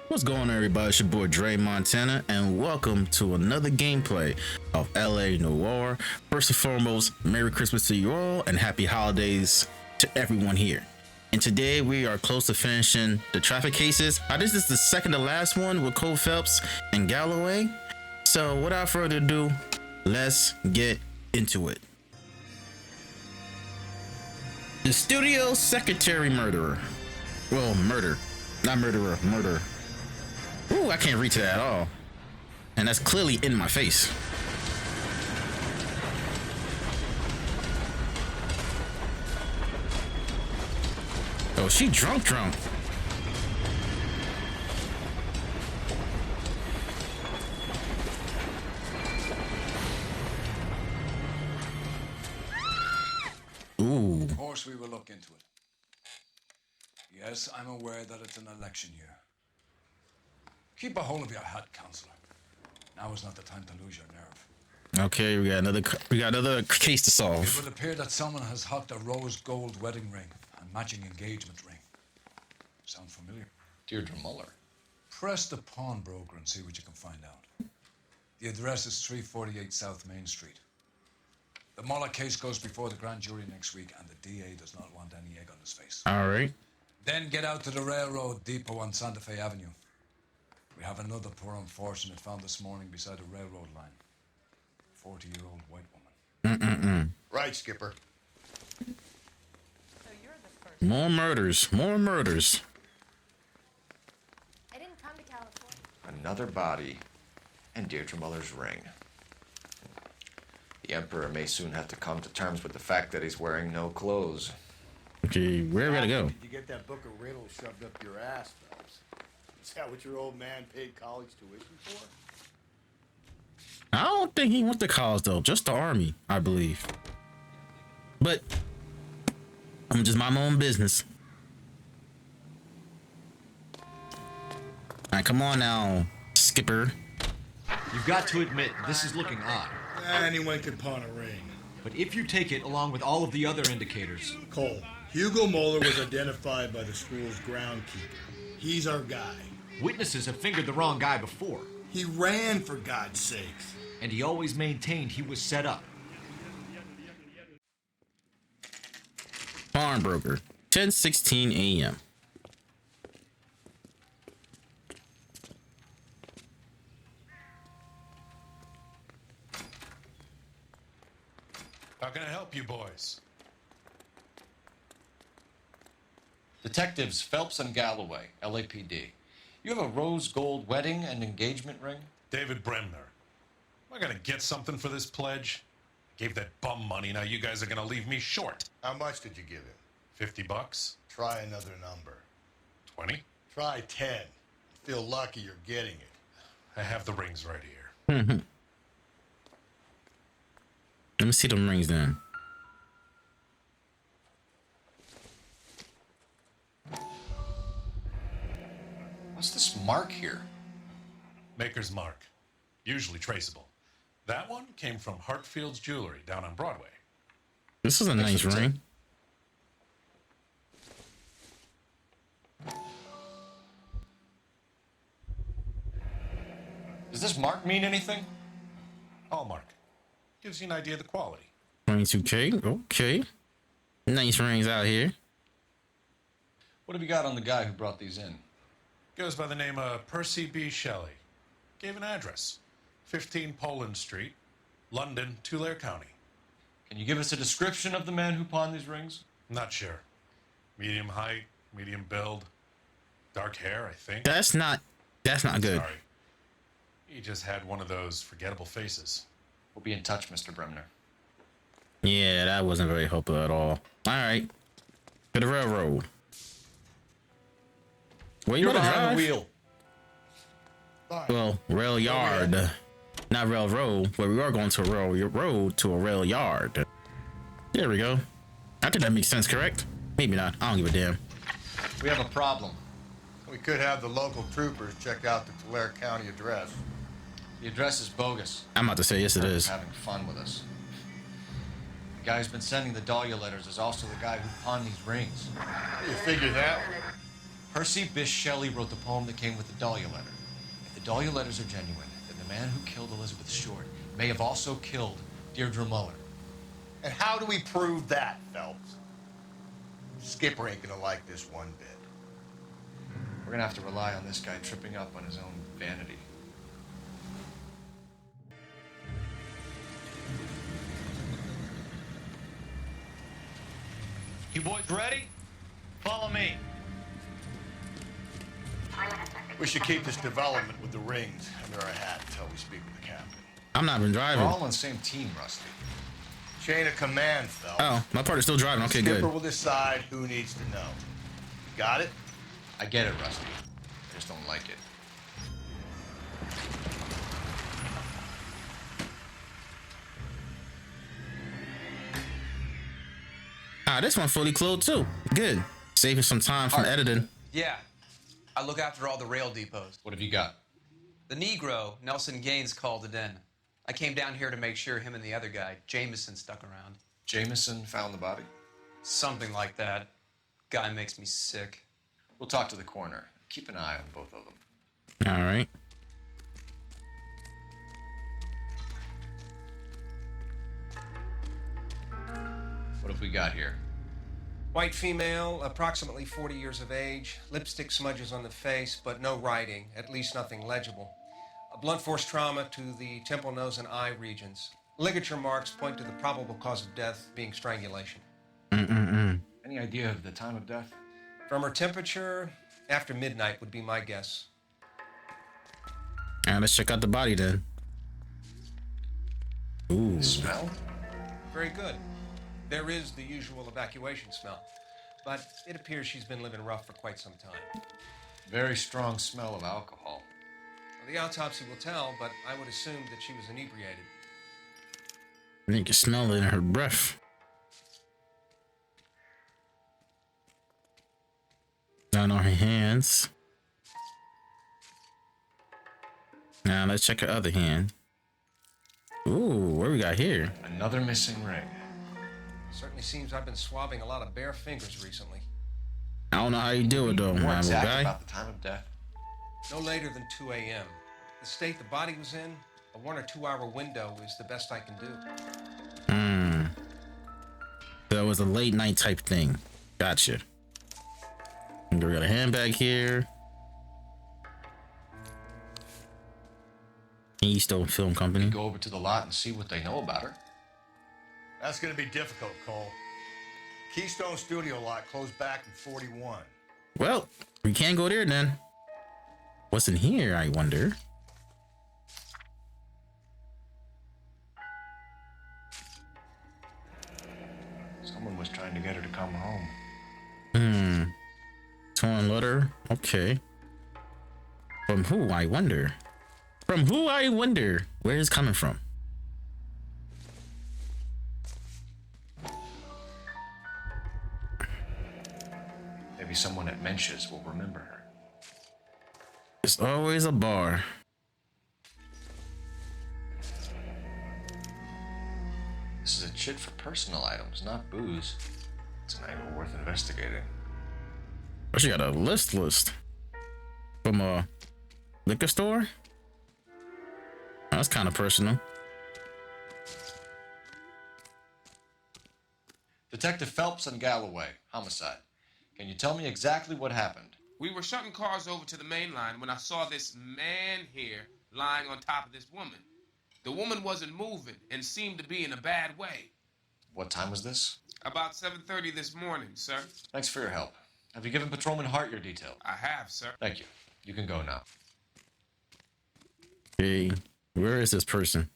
What's going on, everybody? It's your boy Dre Montana, and welcome to another gameplay of LA Noire. First and foremost, Merry Christmas to you all, and Happy Holidays to everyone here. And today we are close to finishing the traffic cases. This is the second to last one with Cole Phelps and Galloway. So without further ado, let's get into it. The studio secretary murderer. Well, murder. Not murderer, murder. Ooh, I can't reach that at all. And that's clearly in my face. Oh, she drunk. Ooh. Of course we will look into it. Yes, I'm aware that it's an election year. Keep a hold of your hat, Counselor. Now is not the time to lose your nerve. Okay, we got another case to solve. It would appear that someone has hocked a rose gold wedding ring and matching engagement ring. Sound familiar? Deirdre Muller. Press the pawnbroker and see what you can find out. The address is 348 South Main Street. The Muller case goes before the grand jury next week, and the DA does not want any egg on his face. All right. Then get out to the railroad depot on Santa Fe Avenue. We have another poor unfortunate found this morning beside a railroad line. 40-year-old white woman. Right, Skipper. So you're the first. More murders. I didn't come to California. Another body. And Deirdre Muller's ring. The Emperor may soon have to come to terms with the fact that he's wearing no clothes. Okay, where we gotta go? Did you get that book of riddles shoved up your ass, Phelps? Is that what your old man paid college tuition for? I don't think he went to college though, just the army, I believe. But I'm just mind my own business. All right, come on now, Skipper. You've got to admit, this is looking odd. Anyone can pawn a ring. But if you take it along with all of the other indicators... Cole, Hugo Moeller was identified by the school's groundkeeper. He's our guy. Witnesses have fingered the wrong guy before. He ran, for God's sakes. And he always maintained he was set up. Pawnbroker, 10:16 a.m. How can I help you boys? Detectives Phelps and Galloway, LAPD. You have a rose gold wedding and engagement ring? David Bremner. Am I gonna get something for this pledge? Gave that bum money, now you guys are gonna leave me short. How much did you give him? $50? Try another number. 20? Try 10. Feel lucky you're getting it. I have the rings right here. Let me see them rings then. What's this mark here? Maker's mark. Usually traceable. That one came from Hartfield's Jewelry down on Broadway. This is a nice for the ring. Does this mark mean anything? Hallmark. Gives you an idea of the quality. 22K. Okay. Nice rings out here. What have you got on the guy who brought these in? Goes by the name of Percy B. Shelley. Gave an address. 15 Poland Street, London, Tulare County. Can you give us a description of the man who pawned these rings? Not sure. Medium height, medium build, dark hair, I think. That's not good. Sorry. He just had one of those forgettable faces. We'll be in touch, Mr. Bremner. Yeah, that wasn't very helpful at all. All right. To the railroad. Where you You're gonna behind drive? the wheel. Well, rail yard. Not railroad, but we are going to a rail road to a rail yard. There we go. I think that makes sense, correct? Maybe not. I don't give a damn. We have a problem. We could have the local troopers check out the Tulare County address. The address is bogus. I'm about to say yes, it is. Having fun with us. The guy who's been sending the Dahlia letters is also the guy who pawned these rings. You figure that? Percy Bysshe Shelley wrote the poem that came with the Dahlia letter. If the Dahlia letters are genuine, then the man who killed Elizabeth Short may have also killed Deirdre Muller. And how do we prove that, Phelps? Skipper ain't gonna like this one bit. We're gonna have to rely on this guy tripping up on his own vanity. You boys ready? Follow me. We should keep this development with the rings under our hat until we speak with the captain. I'm not been We're driving. all on the same team, Rusty. Chain of command, Phelps. Oh, my partner's still driving. Okay, Skipper good. will decide who needs to know. Got it? I get it, Rusty. I just don't like it. Ah, this one fully clothed too. Good. Saving some time from editing. Yeah. I look after all the rail depots. What have you got? The Negro, Nelson Gaines, called it in. I came down here to make sure him and the other guy, Jameson, stuck around. Jameson found the body? Something like that. Guy makes me sick. We'll talk to the coroner. Keep an eye on both of them. All right. What have we got here? White female, approximately 40 years of age, lipstick smudges on the face, but no writing, at least nothing legible. A blunt force trauma to the temple, nose, and eye regions. Ligature marks point to the probable cause of death being strangulation. Any idea of the time of death? From her temperature, after midnight would be my guess. All right, let's check out the body then. Ooh. The smell? Very good. There is the usual evacuation smell, but it appears she's been living rough for quite some time. Very strong smell of alcohol. Well, the autopsy will tell, but I would assume that she was inebriated. You can smell it in her breath. Down on her hands. Now let's check her other hand. Ooh, what we got here? Another missing ring. Certainly seems I've been swabbing a lot of bare fingers recently. I don't know how you do it though, More my little exact guy. about the time of death. No later than 2 a.m. The state the body was in, a 1 or 2 hour window is the best I can do. So it was a late night type thing. Gotcha. And we got a handbag here. Keystone Film Company. Go over to the lot and see what they know about her. That's gonna be difficult, Cole. Keystone Studio lot closed back in 41. Well, we can't go there then. What's in here, I wonder? Someone was trying to get her to come home. Torn letter. Okay. From who, I wonder? From who, I wonder? Where is it coming from? Maybe someone at Mensch's will remember her. It's always a bar. This is a chit for personal items, not booze. It's an angle worth investigating. Oh, she got a list from a liquor store. That's kind of personal. Detective Phelps and Galloway, homicide. Can you tell me exactly what happened? We were shutting cars over to the main line when I saw this man here lying on top of this woman. The woman wasn't moving and seemed to be in a bad way. What time was this? About 7:30 this morning, sir. Thanks for your help. Have you given Patrolman Hart your detail? I have, sir. Thank you. You can go now. Hey, where is this person?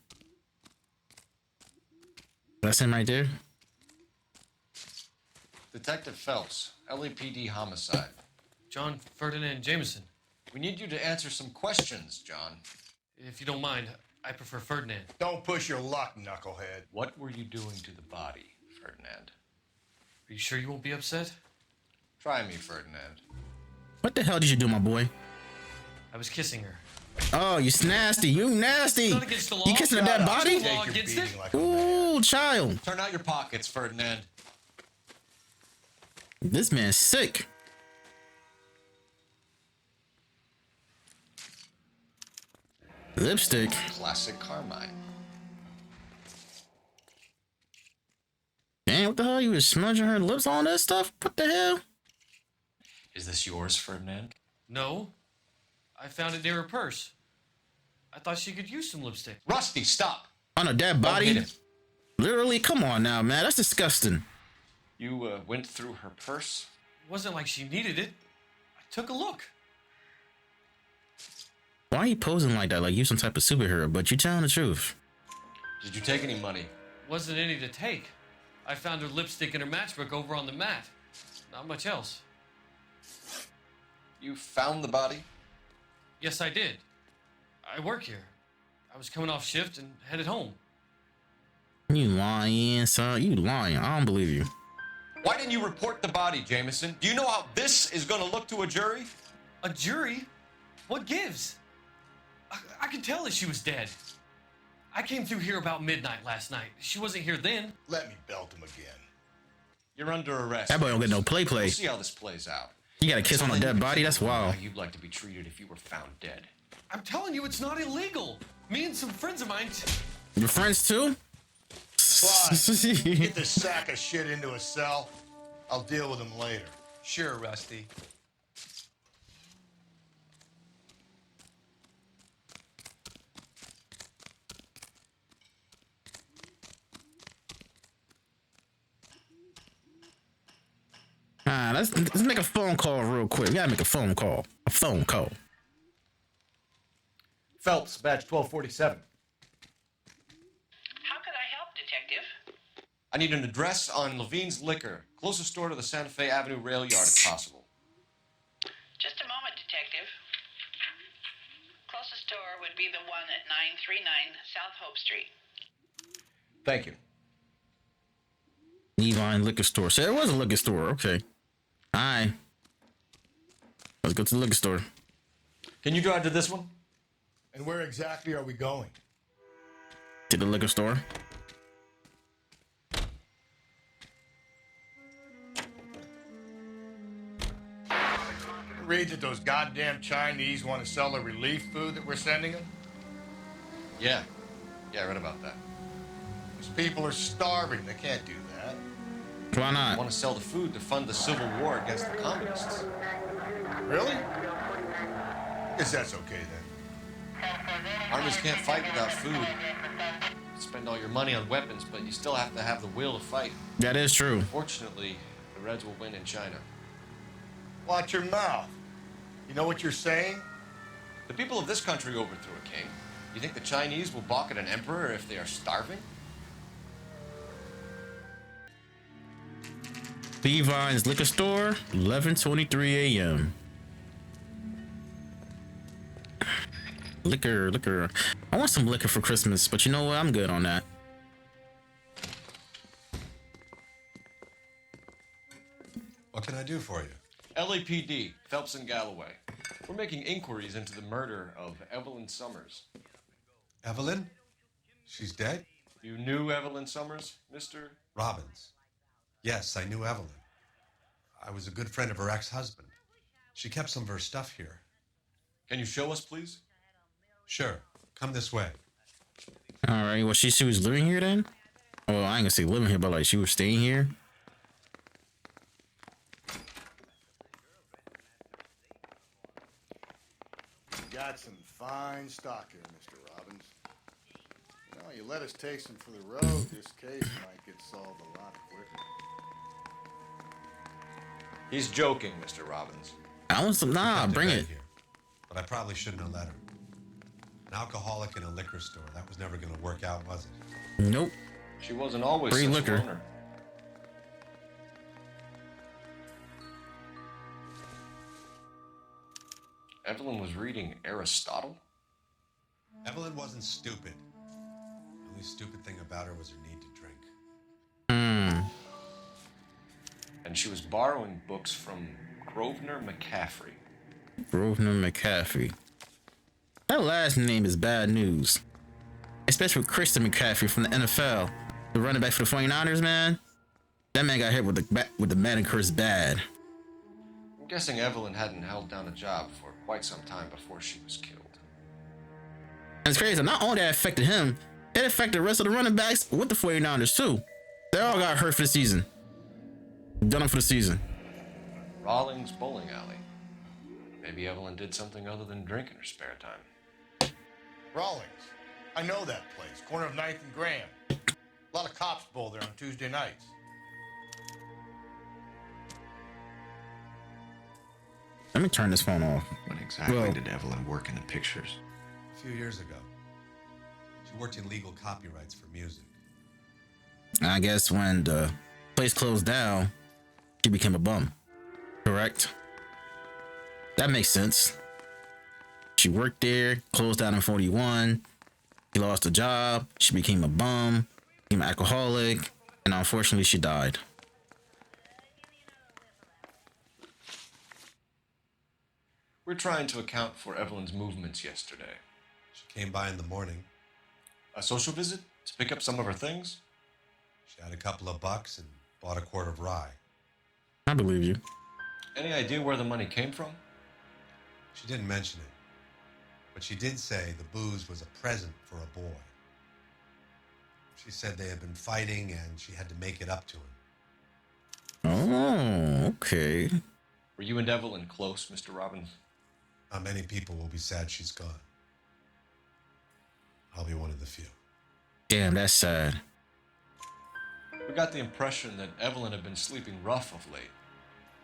That's him right there. Detective Phelps, LAPD homicide. John Ferdinand Jameson. We need you to answer some questions, John. If you don't mind, I prefer Ferdinand. Don't push your luck, knucklehead. What were you doing to the body, Ferdinand? Are you sure you won't be upset? Try me, Ferdinand. What the hell did you do, my boy? I was kissing her. Oh, you nasty. You nasty. It's not against the law. You kissing a dead body? The law against it? Like a man. Ooh, child. Turn out your pockets, Ferdinand. This man's sick. Lipstick. Classic Carmine. Damn, what the hell? You was smudging her lips on that stuff? What the hell? Is this yours, Ferdinand? No. I found it near her purse. I thought she could use some lipstick. Rusty, stop. On a dead Don't body? hit him. Literally? Come on now, man. That's disgusting. You went through her purse? It wasn't like she needed it. I took a look. Why are you posing like that? Like you some type of superhero, but you telling the truth. Did you take any money? Wasn't any to take. I found her lipstick in her matchbook over on the mat. Not much else. You found the body? Yes, I did. I work here. I was coming off shift and headed home. You lying, son. You lying. I don't believe you. Why didn't you report the body, Jameson? Do you know how this is going to look to a jury? A jury? What gives? I could tell that she was dead. I came through here about midnight last night. She wasn't here then. Let me belt him again. You're under arrest. That boy don't get no play. We'll see how this plays out. You got a kiss on a dead body? That's wild. How you'd like to be treated if you were found dead. I'm telling you, it's not illegal. Me and some friends of mine. Your friends too? Get this sack of shit into a cell. I'll deal with him later. Sure, Rusty. Let's make a phone call real quick. We gotta make a phone call. A phone call. Phelps, badge 1247. How could I help, Detective? I need an address on Levine's Liquor. Closest store to the Santa Fe Avenue rail yard if possible. Just a moment, Detective. Closest store would be the one at 939 South Hope Street. Thank you. Levine Liquor Store. So it was a liquor store. Okay. All right. Let's go to the liquor store. Can you drive to this one? And where exactly are we going? To the liquor store. Read that those goddamn Chinese want to sell the relief food that we're sending them? Yeah. Yeah, I read about that. These people are starving. They can't do that. Why They not? want to sell the food to fund the civil war against the communists. Really? Guess that's okay then. Armies can't fight without food. You spend all your money on weapons, but you still have to have the will to fight. That is true. Fortunately, the Reds will win in China. Watch your mouth. You know what you're saying? The people of this country overthrew a king. You think the Chinese will balk at an emperor if they are starving? Levine's Liquor Store, 11:23 a.m. Liquor. I want some liquor for Christmas, but you know what? I'm good on that. What can I do for you? LAPD, Phelps and Galloway. We're making inquiries into the murder of Evelyn Summers. Evelyn? She's dead? You knew Evelyn Summers, Mr. Robbins. Yes, I knew Evelyn. I was a good friend of her ex-husband. She kept some of her stuff here. Can you show us, please? Sure. Come this way. All right. Well, she was living here then? Well, I ain't gonna say living here, but like she was staying here. You got some fine stock here, Mr. Robbins. You know, you let us take some for the road, this case might get solved a lot quicker. He's joking, Mr. Robbins. I want some. Nah, bring it. Here, but I probably shouldn't have let her. An alcoholic in a liquor store. That was never going to work out, was it? Nope. She wasn't always Free such liquor. a loner. Evelyn was reading Aristotle? Evelyn wasn't stupid. The only stupid thing about her was her need to drink. And she was borrowing books from Grosvenor McCaffrey. Grosvenor McCaffrey. That last name is bad news. Especially with Christian McCaffrey from the NFL. The running back for the 49ers, man. That man got hit with the manicures bad. I'm guessing Evelyn hadn't held down a job for quite some time before she was killed. And it's crazy. Not only that affected him, it affected the rest of the running backs with the 49ers too. They all got hurt for the season. Done for the season. Rawlings Bowling Alley. Maybe Evelyn did something other than drink in her spare time. Rawlings. I know that place. Corner of 9th and Graham. A lot of cops bowl there on Tuesday nights. Let me turn this phone off. When exactly did Evelyn work in the pictures? A few years ago. She worked in legal copyrights for music. I guess when the place closed down, she became a bum. Correct? That makes sense. She worked there, closed down in 41. She lost a job. She became a bum, became an alcoholic, and unfortunately, she died. We're trying to account for Evelyn's movements yesterday. She came by in the morning. A social visit to pick up some of her things? She had a couple of bucks and bought a quart of rye. I believe you. Any idea where the money came from? She didn't mention it, but she did say the booze was a present for a boy. She said they had been fighting and she had to make it up to him. Oh, okay. Were you and Evelyn close, Mr. Robbins? Not many people will be sad she's gone. I'll be one of the few. Damn, that's sad. We got the impression that Evelyn had been sleeping rough of late.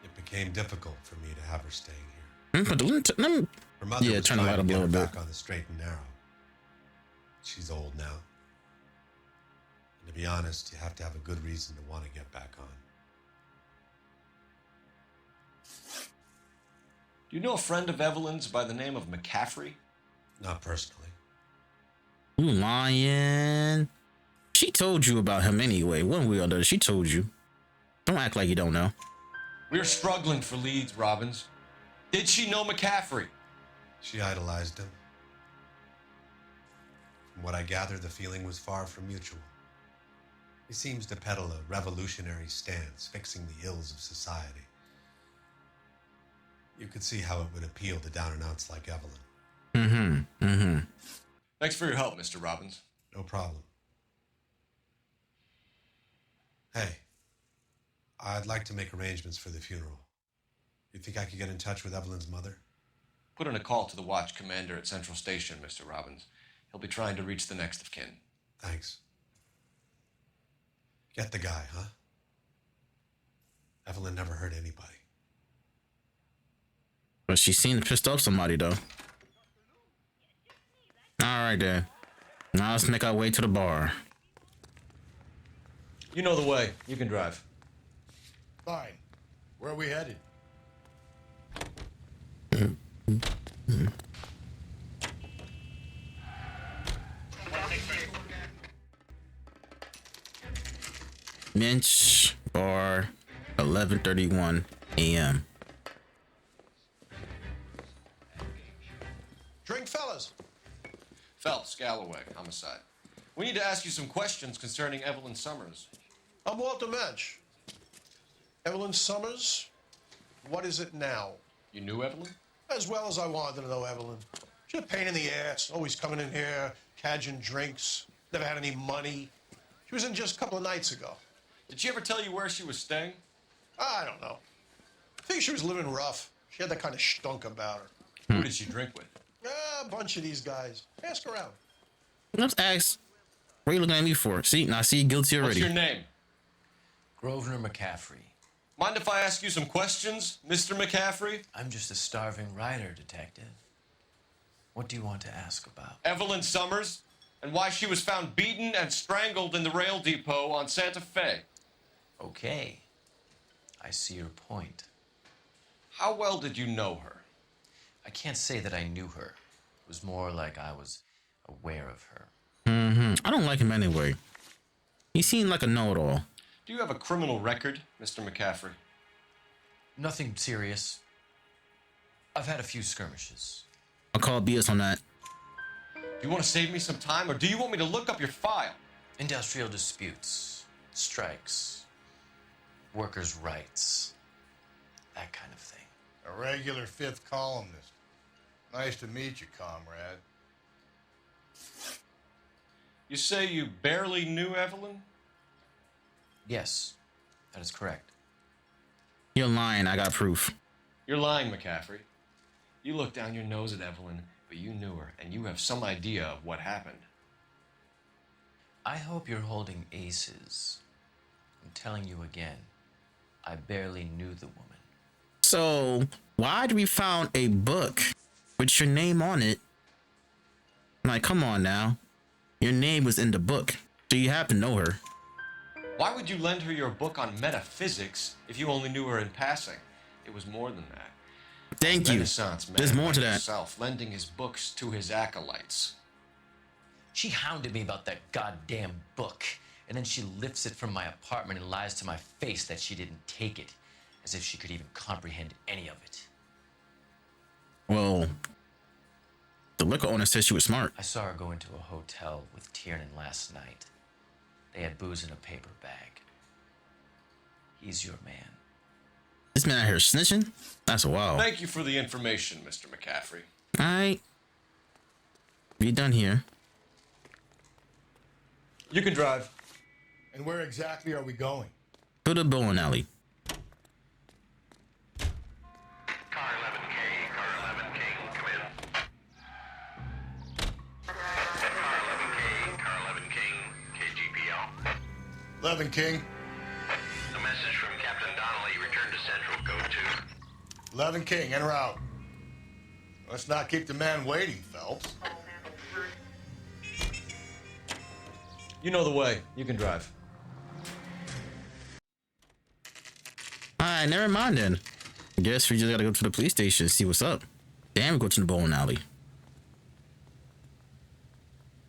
It became difficult for me to have her staying here. Her mother Yeah, was turn the trying light to up a get her little bit. back on the straight and narrow. She's old now. And to be honest, you have to have a good reason to want to get back on. Do you know a friend of Evelyn's by the name of McCaffrey? Not personally. You lying. She told you about him anyway. One way or another, she told you. Don't act like you don't know. We're struggling for leads, Robbins. Did she know McCaffrey? She idolized him. From what I gather, the feeling was far from mutual. He seems to peddle a revolutionary stance, fixing the ills of society. You could see how it would appeal to down-and-outs like Evelyn. Thanks for your help, Mr. Robbins. No problem. Hey, I'd like to make arrangements for the funeral. You think I could get in touch with Evelyn's mother? Put in a call to the watch commander at Central Station, Mr. Robbins. He'll be trying to reach the next of kin. Thanks. Get the guy, huh? Evelyn never hurt anybody. But she seemed pissed off somebody, though. All right, then. Now let's make our way to the bar. You know the way. You can drive. Fine. Where are we headed? Minch Bar, 11:31 a.m. Drink, fellas. Phelps, Galloway, homicide. We need to ask you some questions concerning Evelyn Summers. I'm Walter Mensch. Evelyn Summers, what is it now? You knew Evelyn? As well as I wanted to know Evelyn. She's a pain in the ass, always coming in here, cadging drinks, never had any money. She was in just a couple of nights ago. Did she ever tell you where she was staying? I don't know. I think she was living rough. She had that kind of stunk about her. Who did she drink with? A bunch of these guys. Ask around. Let's ask. What are you looking at me for? See, now see, guilty already. What's your name? Grosvenor McCaffrey. Mind if I ask you some questions, Mr. McCaffrey? I'm just a starving writer, detective. What do you want to ask about? Evelyn Summers, and why she was found beaten and strangled in the rail depot on Santa Fe. Okay. I see your point. How well did you know her? I can't say that I knew her. It was more like I was aware of her. I don't like him anyway. He seemed like a know-it-all. Do you have a criminal record, Mr. McCaffrey? Nothing serious. I've had a few skirmishes. I'll call BS on that. Do you want to save me some time, or do you want me to look up your file? Industrial disputes, strikes, workers' rights, that kind of thing. A regular fifth columnist. Nice to meet you, comrade. You say you barely knew Evelyn? Yes, that is correct. You're lying. I got proof. You're lying, McCaffrey. You looked down your nose at Evelyn, but you knew her, and you have some idea of what happened. I hope you're holding aces. I'm telling you again, I barely knew the woman. So why did we found a book with your name on it? Like, come on now. Your name was in the book. So you have to know her. Why would you lend her your book on metaphysics if you only knew her in passing? It was more than that. Thank you. Renaissance man There's more to like that. yourself, lending his books to his acolytes. She hounded me about that goddamn book, and then she lifts it from my apartment and lies to my face that she didn't take it, as if she could even comprehend any of it. Well, the liquor owner said she was smart. I saw her go into a hotel with Tiernan last night. They had booze in a paper bag. He's your man. This man out here snitching? That's wild. Thank you for the information, Mr. McCaffrey. Alright. We done here. You can drive. And where exactly are we going? To the bowling alley. Car 11K, car 11K, come in. Car 11K, car 11K, KGPL. 11 King. A message from Captain Donnelly, return to Central, code 2. 11 King, en route. Let's not keep the man waiting, Phelps. You know the way. You can drive. Alright, never mind then. I guess we just gotta go to the police station and see what's up. Damn, we go to the bowling alley.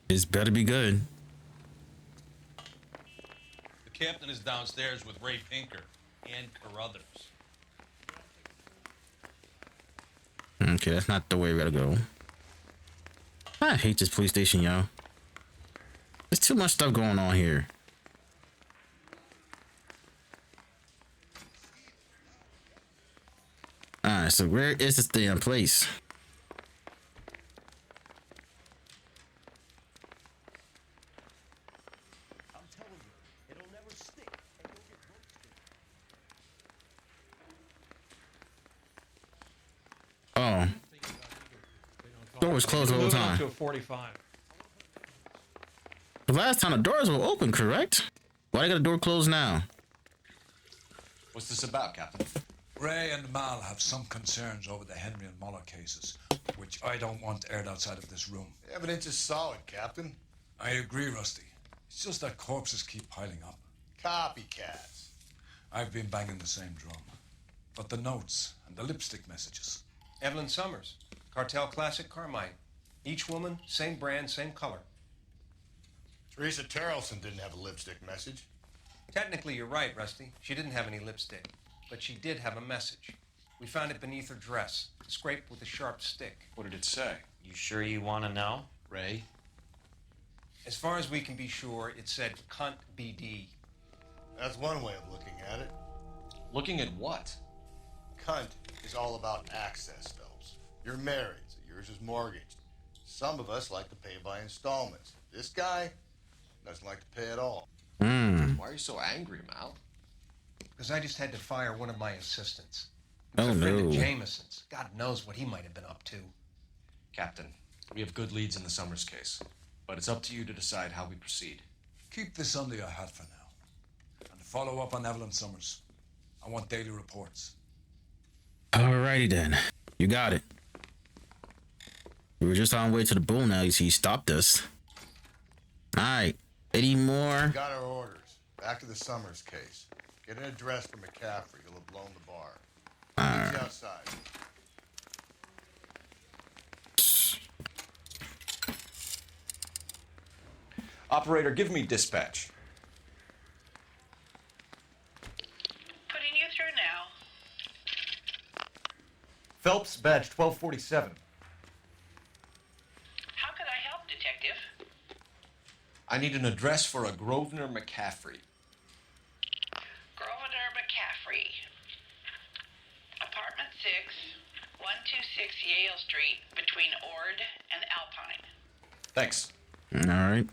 This better be good. The captain is downstairs with Ray Pinker and Carruthers. Okay, that's not the way we gotta go. I hate this police station, yo. There's too much stuff going on here. Alright, so where is this damn place? Oh. Door was closed all the time. To a 45. The last time the doors were open, correct? Why they got the door closed now? What's this about, Captain? Ray and Mal have some concerns over the Henry and Muller cases, which I don't want aired outside of this room. The evidence is solid, Captain. I agree, Rusty. It's just that corpses keep piling up. Copycats. I've been banging the same drum. But the notes and the lipstick messages. Evelyn Summers, Cartel Classic Carmine. Each woman, same brand, same color. Teresa Terrelson didn't have a lipstick message. Technically, you're right, Rusty. She didn't have any lipstick, but she did have a message. We found it beneath her dress, scraped with a sharp stick. What did it say? You sure you want to know? Ray? As far as we can be sure, it said cunt BD. That's one way of looking at it. Looking at what? Cunt is all about access, Phelps. You're married, so yours is mortgaged. Some of us like to pay by installments. This guy doesn't like to pay at all. Why are you so angry, Mal? Because I just had to fire one of my assistants. Oh, He was a friend of no. Jameson's. God knows what he might have been up to. Captain, we have good leads in the Summers case, but it's up to you to decide how we proceed. Keep this under your hat for now. And follow up on Evelyn Summers. I want daily reports. Alrighty then. You got it. We were just on the way to the bowling alley, so he stopped us. Alright. Any more? Got our orders. Back to the Summers case. Get an address for McCaffrey. He'll have blown the bar. Meet you outside. Operator, give me dispatch. Putting you through now. Phelps, badge 1247. How could I help, Detective? I need an address for a Grosvenor McCaffrey. Grosvenor McCaffrey. Apartment 6, 126 Yale Street, between Ord and Alpine. Thanks. Alright.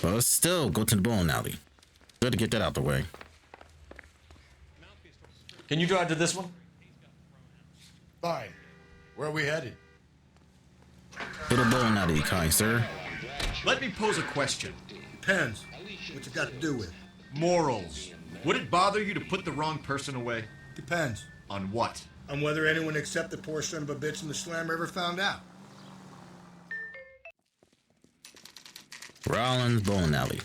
But let's still go to the bowling alley. Good to get that out the way. Can you drive to this one? Fine. Where are we headed? To the bowling alley, kind sir. Let me pose a question. Depends. What's it got to do with? Morals. Would it bother you to put the wrong person away? Depends. On what? On whether anyone except the poor son of a bitch in the slammer ever found out. Rollins Bowling Alley,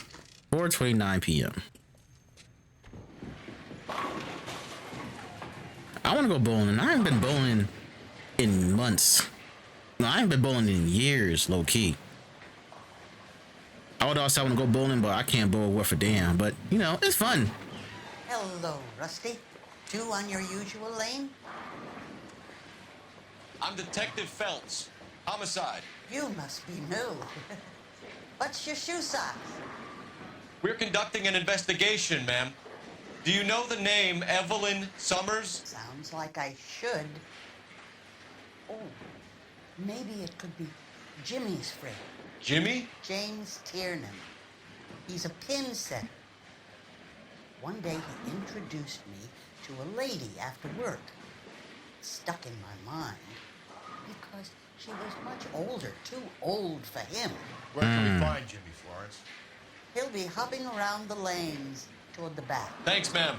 4:29 p.m. I want to go bowling. I haven't been bowling in months. No, I haven't been bowling in years, low key. I would also want to go bowling, but I can't bowl worth a damn. But you know, it's fun. Hello, Rusty. Two on your usual lane? I'm Detective Phelps. Homicide. You must be new. What's your shoe size? We're conducting an investigation, ma'am. Do you know the name Evelyn Summers? Sounds like I should. Oh, maybe it could be Jimmy's friend. Jimmy? James Tiernan. He's a pin setter. One day he introduced me to a lady after work. It stuck in my mind because she was much older, too old for him. Where can we find Jimmy, Florence? He'll be hopping around the lanes toward the back. Thanks, ma'am.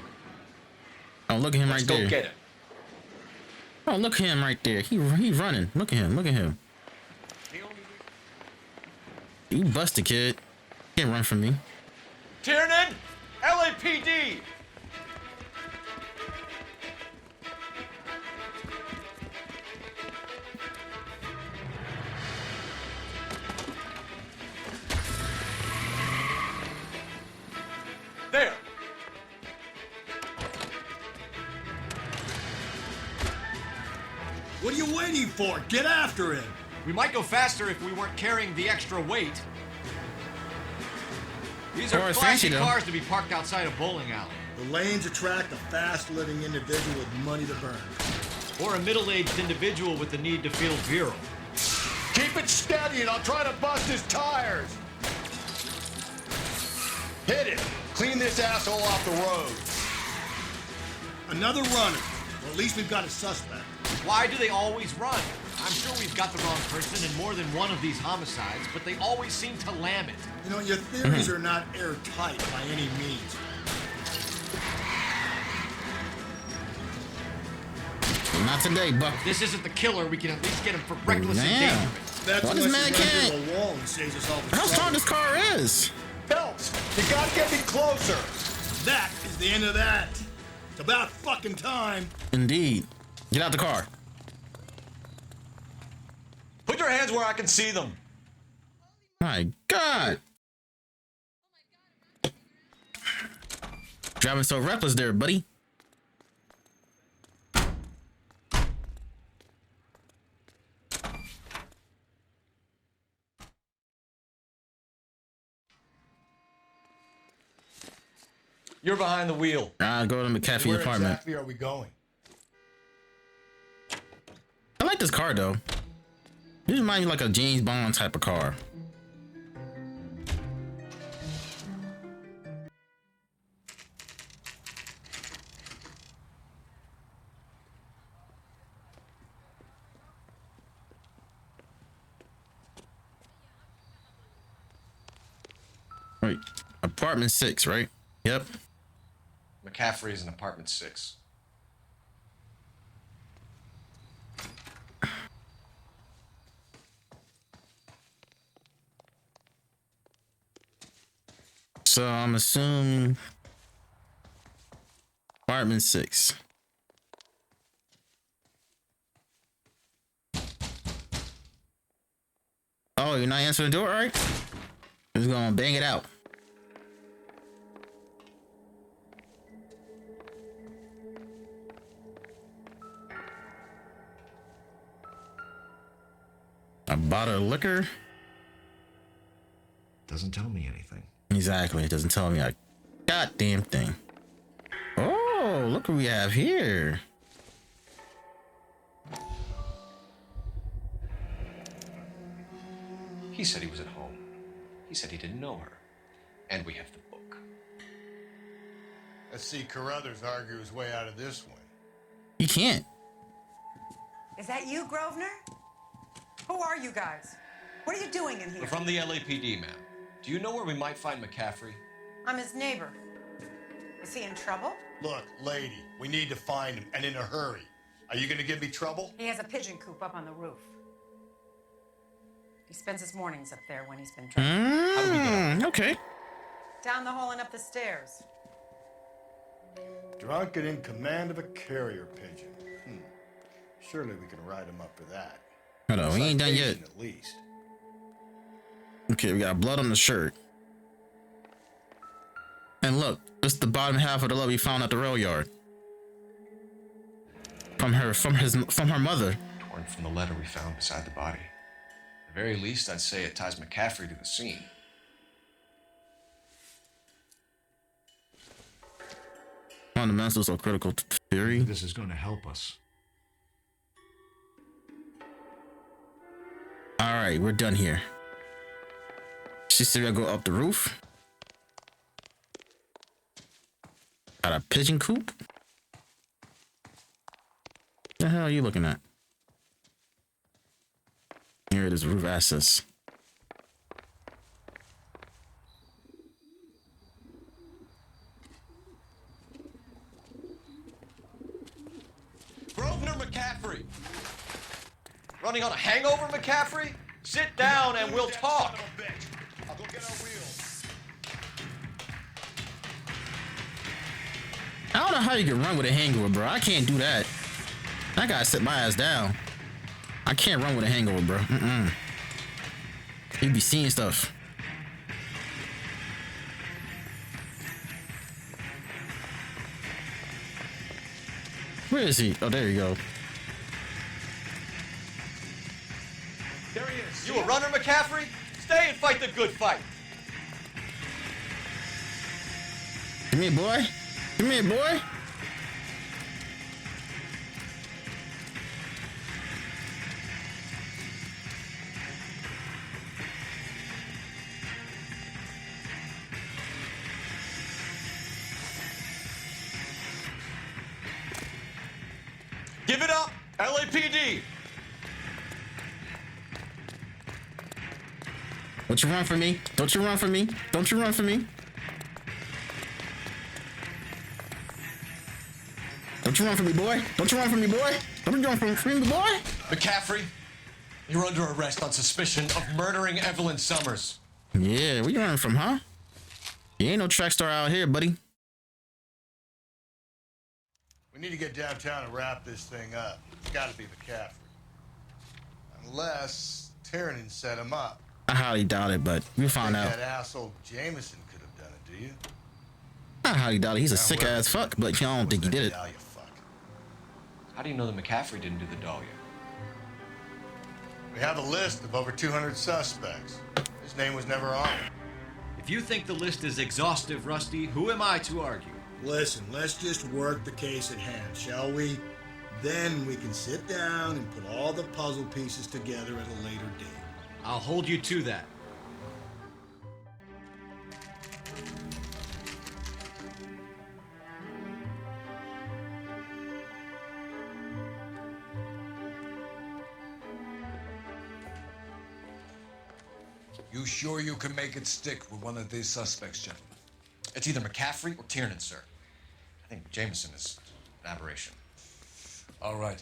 Oh, look at him right there. Let's go get him. Oh, look at him right there. He's running. Look at him. Look at him. You busted, kid. Can't run from me. Tiernan! LAPD! There! What are you waiting for? Get after him! We might go faster if we weren't carrying the extra weight. These are flashy cars to be parked outside a bowling alley. The lanes attract a fast-living individual with money to burn. Or a middle-aged individual with the need to feel virile. Keep it steady and I'll try to bust his tires! Hit it! Clean this asshole off the road! Another runner. Well, at least we've got a suspect. Why do they always run? I'm sure we've got the wrong person in more than one of these homicides, but they always seem to lam it. You know, your theories are not airtight by any means. Not today, Buck. If this isn't the killer, we can at least get him for reckless endangerment. That's what this man can't. The wall and saves us all the How strong trouble. this car is? Phelps, you gotta get me closer. That is the end of that. It's about fucking time. Indeed. Get out the car. Put your hands where I can see them. My God. Driving so reckless there, buddy. You're behind the wheel. I'll go to the McAfee Where apartment. exactly are we going? I like this car though. This reminds me like a James Bond type of car. Wait, apartment 6, right? Yep. McCaffrey's in apartment 6. So I'm assuming apartment 6. Oh, you're not answering the door, right? Just gonna bang it out. A bottle of liquor? Doesn't tell me anything. Exactly. It doesn't tell me a goddamn thing. Oh, look what we have here. He said he was at home. He said he didn't know her. And we have the book. Let's see Carruthers argue his way out of this one. He can't. Is that you, Grosvenor? Who are you guys? What are you doing in here? We're from the LAPD, ma'am. Do you know where we might find McCaffrey? I'm his neighbor. Is he in trouble? Look, lady, we need to find him, and in a hurry. Are you gonna give me trouble? He has a pigeon coop up on the roof. He spends his mornings up there when he's been drunk. Okay. Down the hall and up the stairs. Drunk and in command of a carrier pigeon. Surely we can write him up for that. Hold on, we ain't done yet. At least. Okay, we got blood on the shirt. And look, this is the bottom half of the letter we found at the rail yard. From her mother. Torn from the letter we found beside the body. At the very least, I'd say it ties McCaffrey to the scene. Fundamentals or critical theory. This is going to help us. All right, we're done here. She said we'll go up the roof. Got a pigeon coop. The hell are you looking at? Here it is, roof access. Grosvenor McCaffrey! Running on a hangover, McCaffrey? Sit down and we'll talk. I'll go get our wheels. I don't know how you can run with a hangover, bro. I can't do that. I gotta sit my ass down. I can't run with a hangover, bro. You be seeing stuff. Where is he? Oh, there you go. There he is. You a runner, McCaffrey? Stay and fight the good fight. Come here, boy. Come here, boy. Give it up, LAPD. Don't you run from me. Don't you run from me. Don't you run from me. Don't you run from me, boy. Don't you run from me, boy. Don't you run from me, boy. McCaffrey, you're under arrest on suspicion of murdering Evelyn Summers. Yeah, where you running from, huh? You ain't no track star out here, buddy. We need to get downtown and wrap this thing up. It's gotta be McCaffrey. Unless Tiernan set him up. I highly doubt it, but we'll find out. That asshole Jameson could have done it, do you? I highly doubt it. He's a sick ass fuck, but I don't think he did it. How do you know that McCaffrey didn't do the Dahlia? We have a list of over 200 suspects. His name was never on it. If you think the list is exhaustive, Rusty, who am I to argue? Listen, let's just work the case at hand, shall we? Then we can sit down and put all the puzzle pieces together at a later date. I'll hold you to that. You sure you can make it stick with one of these suspects, gentlemen? It's either McCaffrey or Tiernan, sir. I think Jameson is an aberration. All right.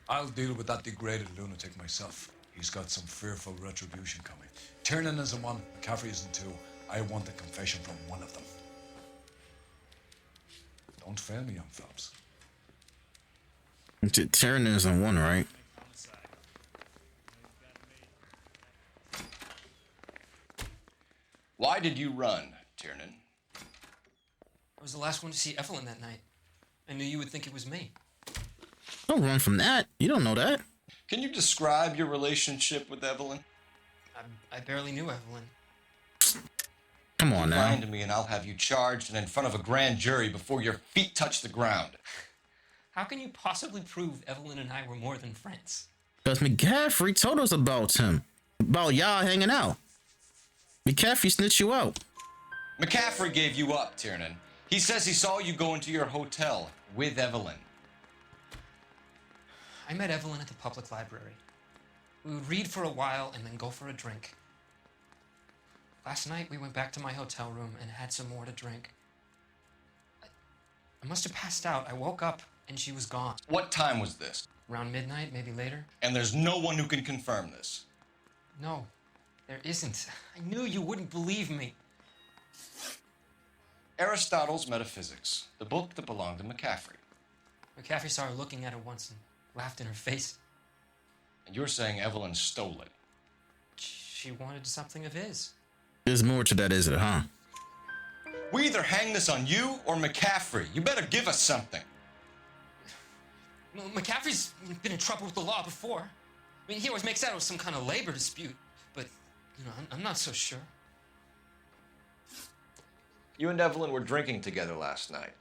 I'll deal with that degraded lunatic myself. He's got some fearful retribution coming. Tiernan isn't one, McCaffrey isn't two. I want a confession from one of them. Don't fail me, young Phelps. Tiernan isn't one, right? Why did you run, Tiernan? I was the last one to see Evelyn that night. I knew you would think it was me. Don't run from that. You don't know that. Can you describe your relationship with Evelyn? I barely knew Evelyn. Come on now. Lie to me and I'll have you charged and in front of a grand jury before your feet touch the ground. How can you possibly prove Evelyn and I were more than friends? Because McCaffrey told us about him. About y'all hanging out. McCaffrey snitched you out. McCaffrey gave you up, Tiernan. He says he saw you go into your hotel with Evelyn. I met Evelyn at the public library. We would read for a while and then go for a drink. Last night, we went back to my hotel room and had some more to drink. I must have passed out. I woke up and she was gone. What time was this? Around midnight, maybe later. And there's no one who can confirm this. No, there isn't. I knew you wouldn't believe me. Aristotle's Metaphysics, the book that belonged to McCaffrey. McCaffrey saw her looking at her once and laughed in her face. And you're saying Evelyn stole it? She wanted something of his. There's more to that, is it, huh? We either hang this on you or McCaffrey. You better give us something. Well, McCaffrey's been in trouble with the law before. I mean, he always makes out it was some kind of labor dispute, but, you know, I'm not so sure. You and Evelyn were drinking together last night,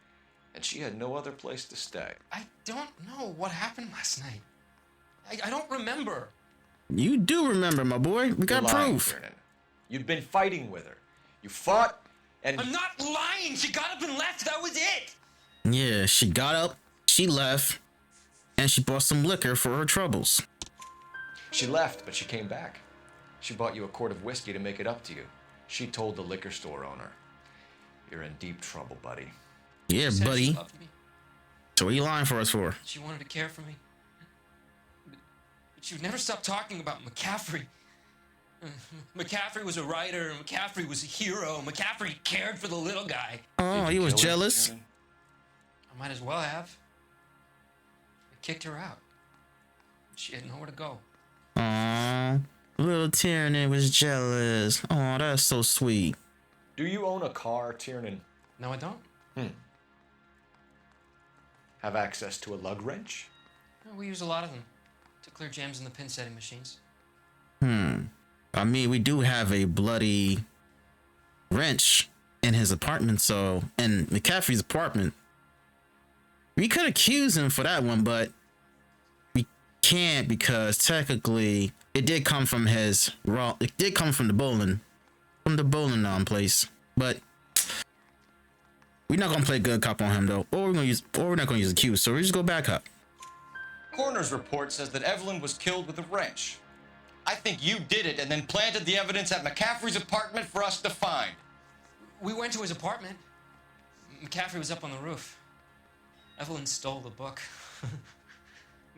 and she had no other place to stay. I don't know what happened last night. I don't remember. You do remember, my boy. We got You're lying, proof. Tiernan. You'd been fighting with her. You fought, and... I'm not lying! She got up and left, that was it! Yeah, she got up, she left, and she bought some liquor for her troubles. She left, but she came back. She bought you a quart of whiskey to make it up to you. She told the liquor store owner. You're in deep trouble, buddy. Yeah, She buddy. loved me. So what are you lying for us for? She wanted to care for me. But she would never stop talking about McCaffrey. McCaffrey was a writer, McCaffrey was a hero, McCaffrey cared for the little guy. Oh, he was jealous? I might as well have. I kicked her out. She had nowhere to go. Aw, little Tiernan was jealous. Oh, that's so sweet. Do you own a car, Tiernan? No, I don't. Have access to a lug wrench? We use a lot of them to clear jams in the pin setting machines. I mean, we do have a bloody wrench in his apartment, so in McCaffrey's apartment. We could accuse him for that one, but we can't because technically it did come from his it did come from the bowling place. But we're not gonna play good cop on him though, or we're not gonna use accuse, so we just go back up. Coroner's report says that Evelyn was killed with a wrench. I think you did it and then planted the evidence at McCaffrey's apartment for us to find. We went to his apartment. McCaffrey was up on the roof. Evelyn stole the book.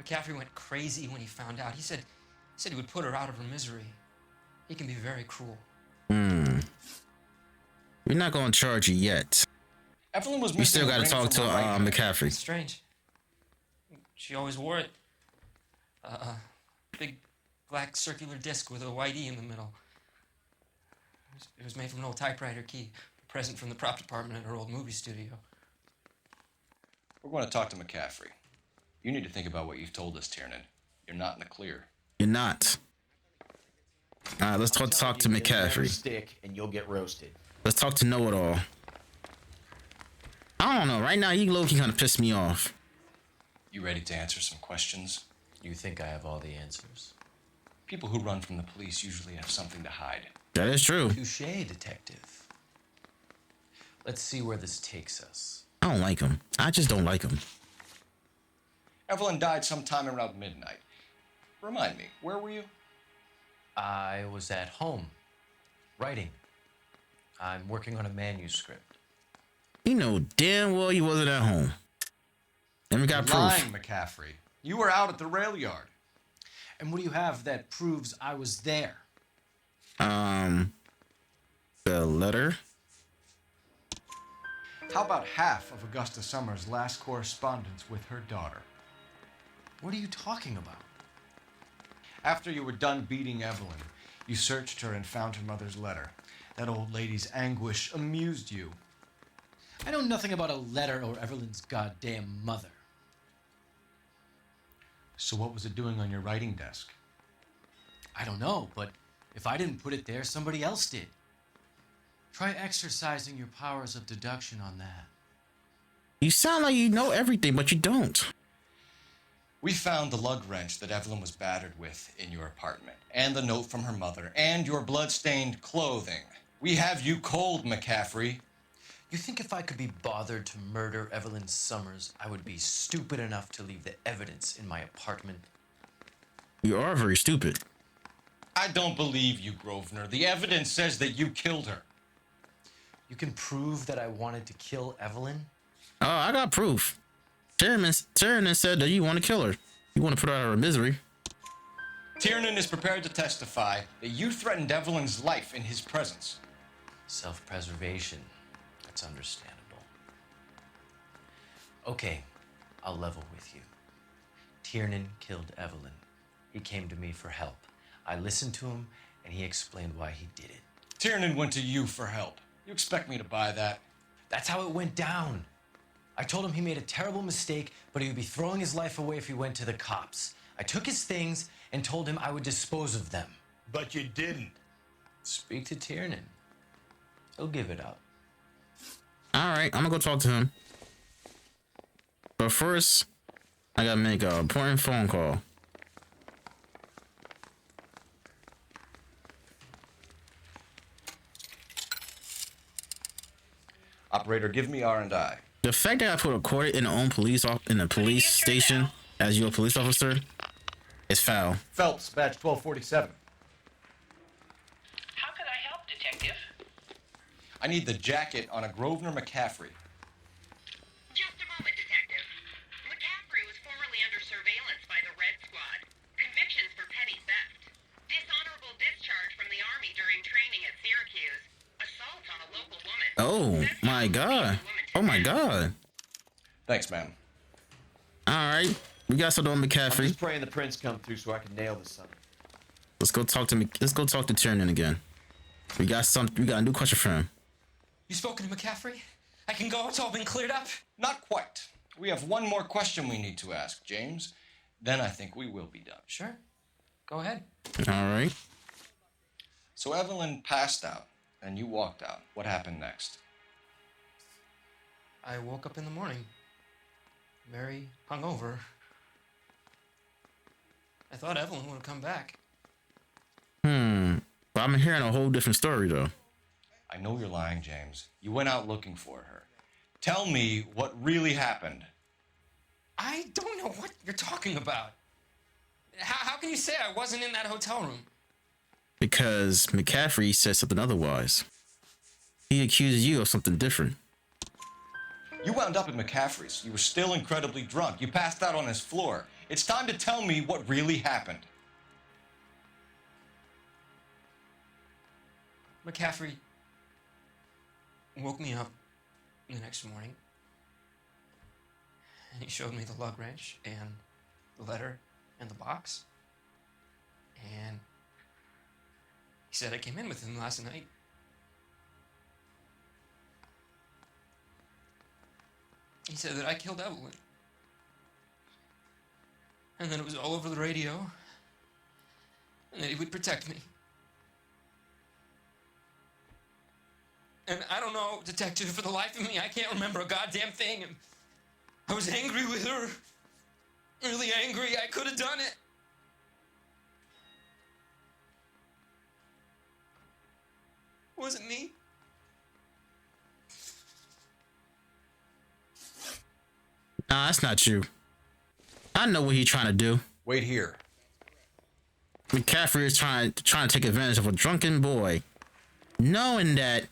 McCaffrey went crazy when he found out. He said he would put her out of her misery. He can be very cruel. We're not gonna charge you yet. Evelyn was We still missing gotta a ring talk to from her right hand. McCaffrey. It's strange. She always wore it. Big black circular disc with a white E in the middle. It was made from an old typewriter key, a present from the prop department at her old movie studio. We're going to talk to McCaffrey. You need to think about what you've told us, Tiernan. You're not in the clear. You're not. All right, let's talk to McCaffrey. Stick and you'll get roasted. Let's talk to Know It All. I don't know. Right now, you low-key kind of pissed me off. You ready to answer some questions? You think I have all the answers? People who run from the police usually have something to hide. That is true. Touché, detective. Let's see where this takes us. I don't like him. I just don't like him. Evelyn died sometime around midnight. Remind me, where were you? I was at home, writing. I'm working on a manuscript. You know damn well you wasn't at home. And we got You're lying, proof. McCaffrey. You were out at the rail yard. And what do you have that proves I was there? The letter. How about half of Augusta Summers' last correspondence with her daughter? What are you talking about? After you were done beating Evelyn, you searched her and found her mother's letter. That old lady's anguish amused you. I know nothing about a letter or Evelyn's goddamn mother. So what was it doing on your writing desk? I don't know, but if I didn't put it there, somebody else did. Try exercising your powers of deduction on that. You sound like you know everything, but you don't. We found the lug wrench that Evelyn was battered with in your apartment, and the note from her mother, and your blood-stained clothing. We have you cold, McCaffrey. You think if I could be bothered to murder Evelyn Summers, I would be stupid enough to leave the evidence in my apartment? You are very stupid. I don't believe you, Grosvenor. The evidence says that you killed her. You can prove that I wanted to kill Evelyn? Oh, I got proof. Tiernan said that you want to kill her. You want to put her out of her misery. Tiernan is prepared to testify that you threatened Evelyn's life in his presence. Self-preservation. That's understandable. Okay, I'll level with you. Tiernan killed Evelyn. He came to me for help. I listened to him, and he explained why he did it. Tiernan went to you for help. You expect me to buy that? That's how it went down. I told him he made a terrible mistake, but he would be throwing his life away if he went to the cops. I took his things and told him I would dispose of them. But you didn't. Speak to Tiernan. He'll give it up. All right, I'm gonna go talk to him. But first, I gotta make an important phone call. Operator, give me R&I. The fact that I put a quarter in the police station as your police officer is foul. Phelps, badge 1247. How could I help, Detective? I need the jacket on a Grosvenor McCaffrey. Just a moment, Detective. McCaffrey was formerly under surveillance by the Red Squad. Convictions for petty theft. Dishonorable discharge from the Army during training at Syracuse. Assault on a local woman. Oh my god. Oh my god. Thanks, man. Alright. We got something on McCaffrey. I'm just praying the prints come through so I can nail this son. Let's go talk to Tiernan again. We got a new question for him. You spoken to McCaffrey? I can go, it's all been cleared up? Not quite. We have one more question we need to ask, James. Then I think we will be done. Sure. Go ahead. Alright. So Evelyn passed out, and you walked out. What happened next? I woke up in the morning, very hungover. I thought Evelyn would have come back. But I'm hearing a whole different story, though. I know you're lying, James. You went out looking for her. Tell me what really happened. I don't know what you're talking about. How can you say I wasn't in that hotel room? Because McCaffrey said something otherwise. He accuses you of something different. You wound up at McCaffrey's. You were still incredibly drunk. You passed out on his floor. It's time to tell me what really happened. McCaffrey woke me up the next morning, and he showed me the lug wrench and the letter and the box. And he said I came in with him last night. He said that I killed Evelyn. And that it was all over the radio. And that he would protect me. And I don't know, Detective, for the life of me, I can't remember a goddamn thing. And I was angry with her. Really angry. I could have done it. It wasn't me. Nah, that's not you. I know what he's trying to do. Wait here. McCaffrey is trying to take advantage of a drunken boy, knowing that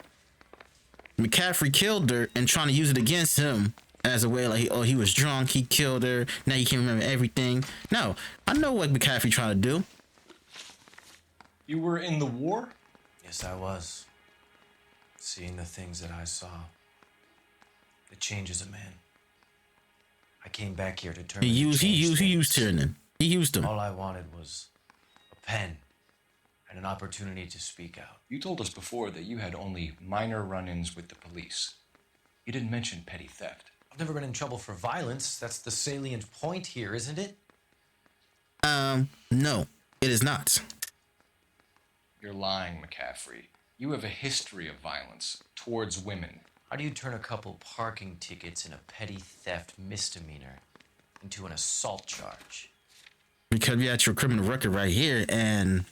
McCaffrey killed her and trying to use it against him as a way like, oh, he was drunk, he killed her, now he can't remember everything. No, I know what McCaffrey trying to do. You were in the war? Yes, I was. Seeing the things that I saw. It changes a man. I came back here determined He used Tiernan. He used him. All I wanted was a pen and an opportunity to speak out. You told us before that you had only minor run-ins with the police. You didn't mention petty theft. I've never been in trouble for violence. That's the salient point here, isn't it? No, it is not. You're lying, McCaffrey. You have a history of violence towards women. How do you turn a couple parking tickets and a petty theft misdemeanor into an assault charge? Because we had your criminal record right here, and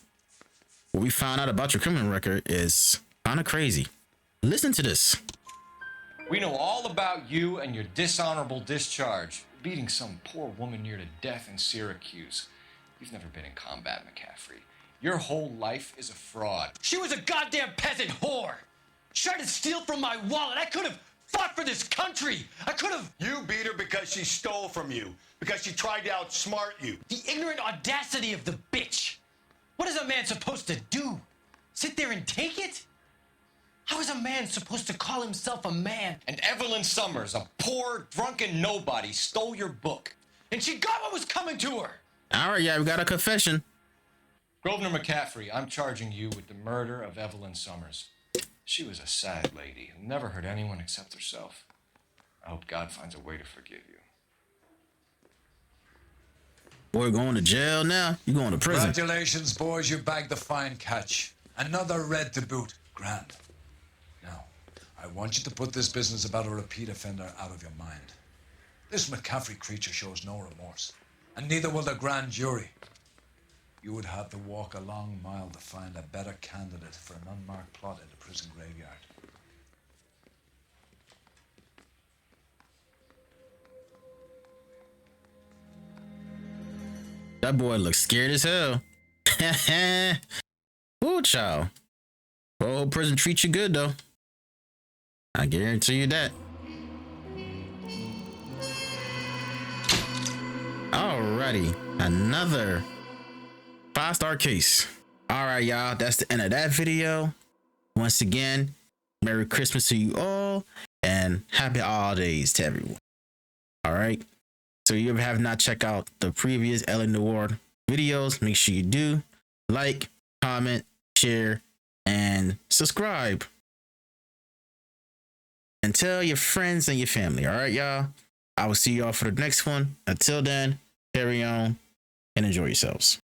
what we found out about your criminal record is Kind of crazy. Listen to this. We know all about you and your dishonorable discharge, beating some poor woman near to death in Syracuse. You've never been in combat, McCaffrey. Your whole life is a fraud. She was a goddamn peasant whore. She tried to steal from my wallet. I could have fought for this country. I could have. You beat her because she stole from you, because she tried to outsmart you. The ignorant audacity of the bitch. What is a man supposed to do? Sit there and take it? How is a man supposed to call himself a man? And Evelyn Summers, a poor, drunken nobody, stole your book. And she got what was coming to her. All right, yeah, we got a confession. Grosvenor McCaffrey, I'm charging you with the murder of Evelyn Summers. She was a sad lady who never hurt anyone except herself. I hope God finds a way to forgive you. Boy, going to jail now. You going to prison. Congratulations, boys. You bagged the fine catch. Another red to boot. Grand. Now, I want you to put this business about a repeat offender out of your mind. This McCaffrey creature shows no remorse, and neither will the grand jury. You would have to walk a long mile to find a better candidate for an unmarked plot in the prison graveyard. That boy looks scared as hell. Ooh, child. Oh, prison treats you good, though. I guarantee you that. Alrighty. Another 5-star case. All right, y'all. That's the end of that video. Once again, Merry Christmas to you all and Happy Holidays to everyone. All right. So if you ever have not checked out the previous LA Noire videos, make sure you do like, comment, share, and subscribe. And tell your friends and your family. All right, y'all. I will see y'all for the next one. Until then, carry on and enjoy yourselves.